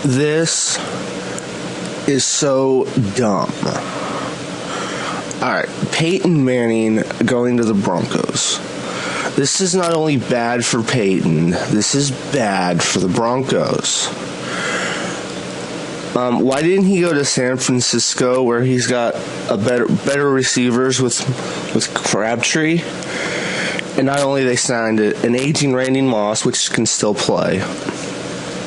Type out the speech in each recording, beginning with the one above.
This is so dumb. All right, Peyton Manning going to the Broncos. This is not only bad for Peyton, this is bad for the Broncos. Why didn't he go to San Francisco, where he's got a better receivers with Crabtree? And not only they signed an aging Randy Moss, which can still play.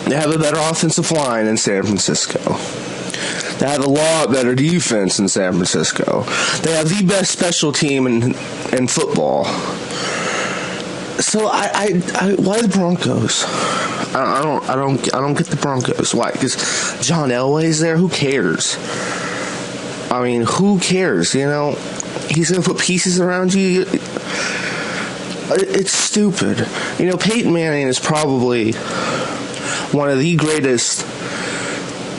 They have a better offensive line in San Francisco. They have a lot better defense in San Francisco. They have the best special team in football. So why the Broncos? I don't get the Broncos. Why? Because John Elway's there. Who cares? I mean, who cares? You know, he's gonna put pieces around you. It's stupid. You know, Peyton Manning is probably one of the greatest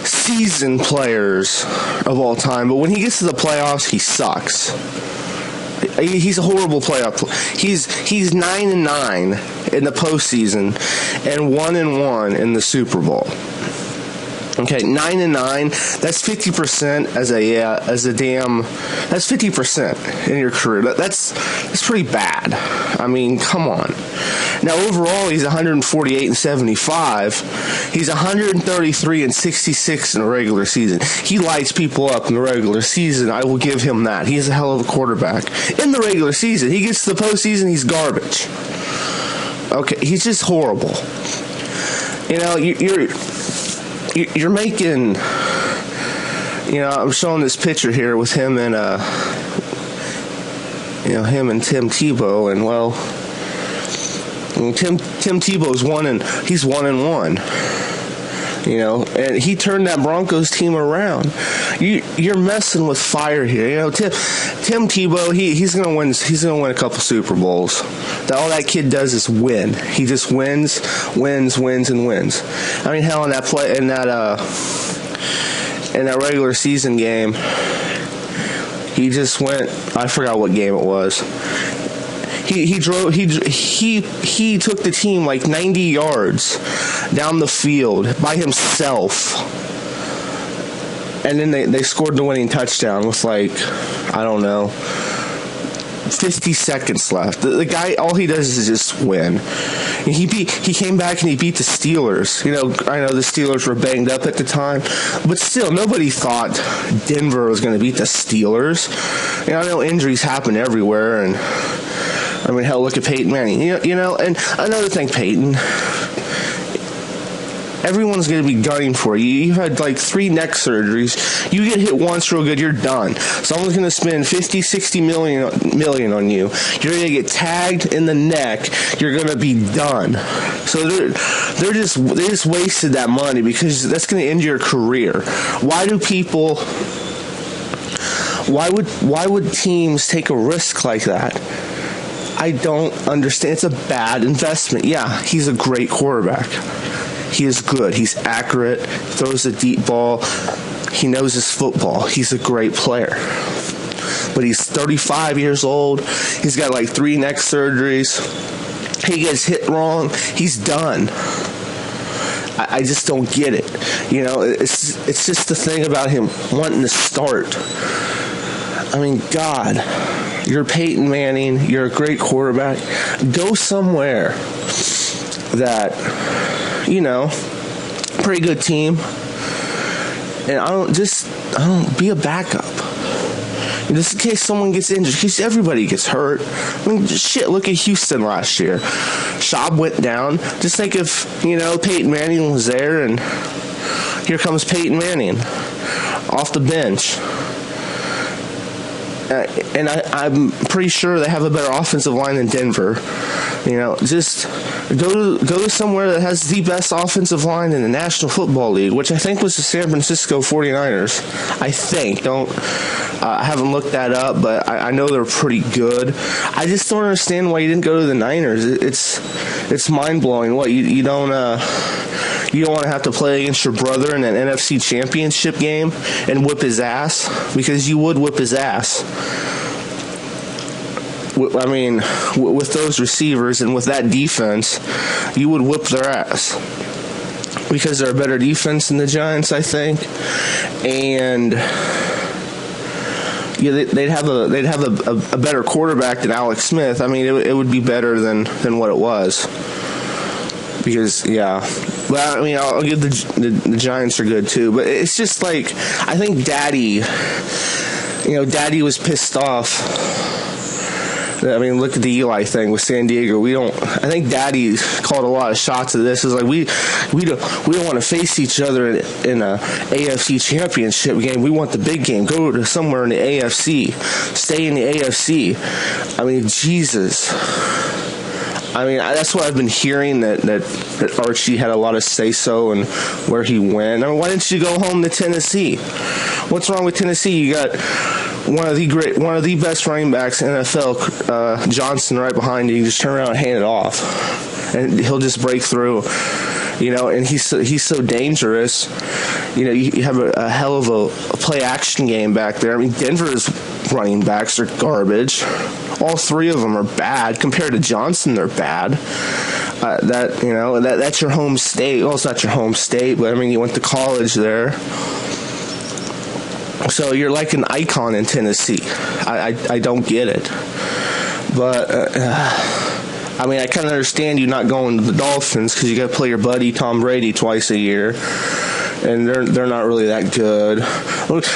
seasoned players of all time, but when he gets to the playoffs, he sucks. He's a horrible playoff. He's 9-9 in the postseason and 1-1 in the Super Bowl. Okay, 9-9. That's 50% That's 50% in your career. That's pretty bad. I mean, come on. Now overall, he's 148-75. He's 133-66 in the regular season. He lights people up in the regular season. I will give him that. He's a hell of a quarterback in the regular season. He gets to the postseason, he's garbage. Okay, he's just horrible. You know, you're making, you know, I'm showing this picture here with him and, him and Tim Tebow, and well, Tim Tebow's he's 1-1. You know, and he turned that Broncos team around. You're messing with fire here. You know, Tim Tebow, he's gonna win. He's gonna win a couple Super Bowls. All that kid does is win. He just wins, and wins. I mean, hell, in that regular season game, he just went. I forgot what game it was. He took the team like 90 yards down the field by himself. And then they scored the winning touchdown with 50 seconds left. The guy, all he does is just win. And he came back and he beat the Steelers. You know, I know the Steelers were banged up at the time, but still, nobody thought Denver was going to beat the Steelers. You know, I know injuries happen everywhere, and I mean, hell, look at Peyton Manning. You know, and another thing, Peyton, everyone's going to be gunning for you. You've had 3 neck surgeries. You get hit once real good, you're done. Someone's going to spend $50-60 million on you. You're going to get tagged in the neck. You're going to be done. So they just wasted that money because that's going to end your career. Why would teams take a risk like that? I don't understand. It's a bad investment. Yeah, he's a great quarterback. He is good. He's accurate. Throws a deep ball. He knows his football. He's a great player. But he's 35 years old. He's got 3 neck surgeries. He gets hit wrong. He's done. I just don't get it. You know, it's just the thing about him wanting to start. I mean, God, you're Peyton Manning. You're a great quarterback. Go somewhere that, you know, pretty good team. And I don't be a backup. Just in case someone gets injured, because everybody gets hurt. I mean, shit, look at Houston last year. Schaub went down. Just think if, you know, Peyton Manning was there, and here comes Peyton Manning off the bench. And I'm pretty sure they have a better offensive line than Denver. You know, just go to somewhere that has the best offensive line in the National Football League, which I think was the San Francisco 49ers. I think. I haven't looked that up, but I know they're pretty good. I just don't understand why you didn't go to the Niners. It's mind-blowing. What, you don't want to have to play against your brother in an NFC Championship game and whip his ass? Because you would whip his ass. I mean, with those receivers and with that defense, you would whip their ass. because they're a better defense than the Giants, I think. And yeah, they'd have a better quarterback than Alex Smith. I mean, it would be better than what it was. Because, yeah. Well, I mean, I'll give the Giants are good, too. But it's just like, I think Daddy was pissed off. I mean, look at the Eli thing with San Diego. I think Daddy called a lot of shots of this. It's like we don't want to face each other in a AFC championship game. We want the big game. Go to somewhere in the AFC. Stay in the AFC. I mean, Jesus. I mean, that's what I've been hearing, that Archie had a lot of say-so and where he went. I mean, why didn't you go home to Tennessee? What's wrong with Tennessee? You got one of the best running backs in NFL, Johnson, right behind you. You just turn around and hand it off, and he'll just break through. And he's so dangerous. You have a hell of a play-action game back there. I mean, Denver's running backs are garbage. All three of them are bad. Compared to Johnson, they're bad. That's your home state. Well, it's not your home state, but I mean, you went to college there. So you're like an icon in Tennessee. I don't get it. But, I mean, I kind of understand you not going to the Dolphins because you got to play your buddy Tom Brady twice a year. And they're not really that good. Go to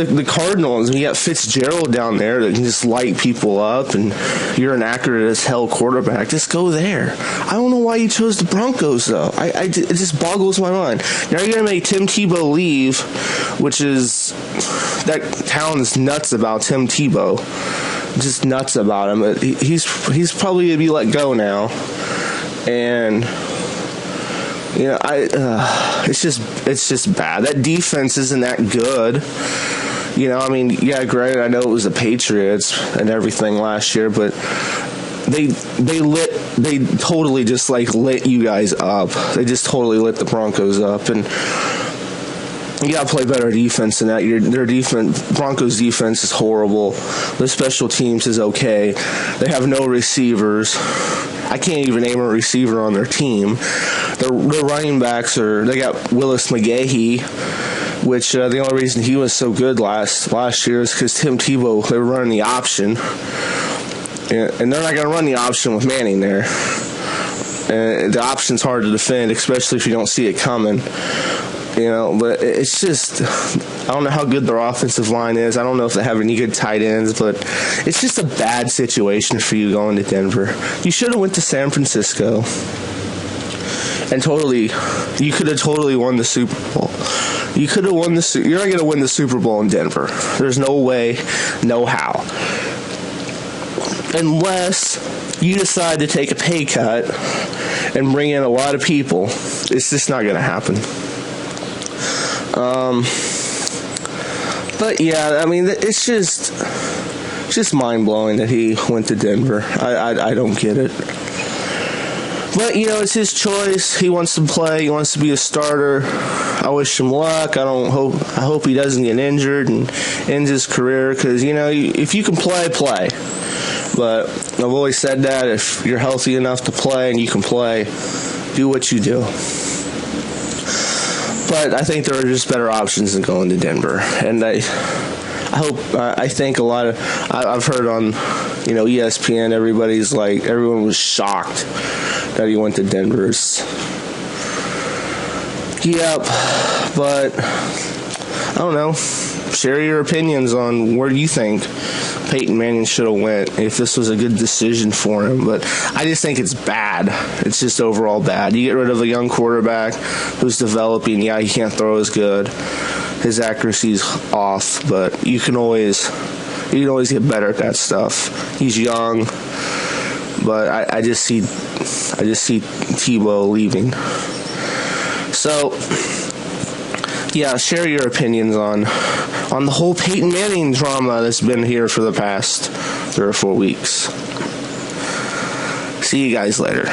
the Cardinals. You got Fitzgerald down there that can just light people up, and you're an accurate as hell quarterback. Just go there. I don't know why you chose the Broncos, though. It just boggles my mind. Now you're going to make Tim Tebow leave, which is, that town is nuts about Tim Tebow. Just nuts about him. But he's probably going to be let go now. And it's just bad. That defense isn't that good. I mean, yeah, granted, I know it was the Patriots and everything last year, but they totally just lit you guys up. They just totally lit the Broncos up, and you gotta play better defense than that. Their defense, Broncos defense, is horrible. Their special teams is okay. They have no receivers. I can't even name a receiver on their team. Their running backs they got Willis McGahee, which the only reason he was so good last year is because Tim Tebow, they were running the option. And they're not going to run the option with Manning there. And the option's hard to defend, especially if you don't see it coming. But it's just, I don't know how good their offensive line is. I don't know if they have any good tight ends, but it's just a bad situation for you going to Denver. You should have went to San Francisco, and you could have totally won the Super Bowl. You could have won you're not going to win the Super Bowl in Denver. There's no way, no how. Unless you decide to take a pay cut and bring in a lot of people. It's just not going to happen. But yeah, I mean, it's just mind-blowing that he went to Denver. I don't get it. But, it's his choice. He wants to play. He wants to be a starter. I wish him luck. I hope he doesn't get injured and ends his career, because, if you can play, play. But I've always said that if you're healthy enough to play and you can play, do what you do. But I think there are just better options than going to Denver. And I think a lot of, I've heard on, ESPN, everyone was shocked that he went to Denver's. Yep, but I don't know. Share your opinions on where you think Peyton Manning should have went, if this was a good decision for him. But I just think it's bad. It's just overall bad. You get rid of a young quarterback who's developing. Yeah, he can't throw as good. His accuracy's off, but you can always get better at that stuff. He's young, but I just see Tebow leaving. So, yeah, share your opinions on the whole Peyton Manning drama that's been here for the past 3 or 4 weeks. See you guys later.